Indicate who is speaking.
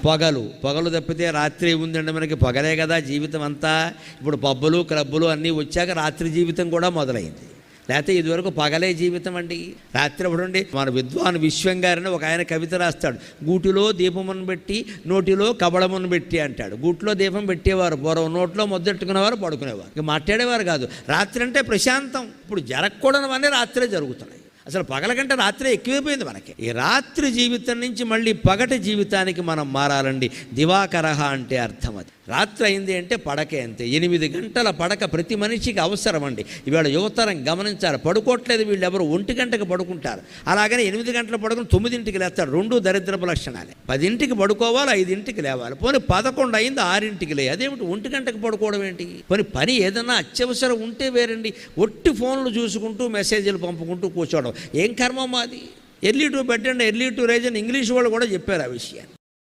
Speaker 1: పొగలు తప్పితే రాత్రి ఉందండి మనకి. పొగలే కదా జీవితం అంతా. ఇప్పుడు పబ్బులు క్లబ్బులు అన్నీ వచ్చాక రాత్రి జీవితం కూడా మొదలైంది. లేకపోతే ఇదివరకు పగలే జీవితం అండి. రాత్రి అప్పుడుండి మన విద్వాన్ విశ్వం గారిని ఒక ఆయన కవిత రాస్తాడు. గూటిలో దీపమును పెట్టి నోటిలో కబళమును పెట్టి అంటాడు. గూటిలో దీపం పెట్టేవారు పూర్వం, నోట్లో ముద్దెట్టుకునేవారు, పడుకునేవారు, ఇక మాట్లాడేవారు కాదు. రాత్రి అంటే ప్రశాంతం. ఇప్పుడు జరగకూడనివన్నీ రాత్రే జరుగుతున్నాయి. అసలు పగల కంటే రాత్రే ఎక్కువైపోయింది మనకి. ఈ రాత్రి జీవితం నుంచి మళ్ళీ పగటి జీవితానికి మనం మారాలండి. దివాకరహ అంటే అర్థం అది. రాత్రి అయింది అంటే పడకే అంతే. 8 గంటల పడక ప్రతి మనిషికి అవసరం అండి. ఇవాళ యువతరం గమనించాలి, పడుకోవట్లేదు వీళ్ళు ఎవరు. 1 గంటకు పడుకుంటారు. అలాగనే 8 గంటల పడుకుని 9ంటికి లేస్తాడు. 2 దరిద్రపు లక్షణాలే. 10ంటికి పడుకోవాలి, 5ంటికి లేవాలి. పోనీ 11 అయింది 6ంటికి లే. అదేమిటి 1 గంటకు పడుకోవడం ఏంటి? పోనీ పని ఏదన్నా అత్యవసరం ఉంటే వేరండి. ఒట్టి ఫోన్లు చూసుకుంటూ మెసేజ్లు పంపుకుంటూ కూర్చోవడం ఏం కర్మ మాది? Early to bed and early to rise అని ఇంగ్లీష్ వాళ్ళు కూడా చెప్పారు ఆ విషయాన్ని.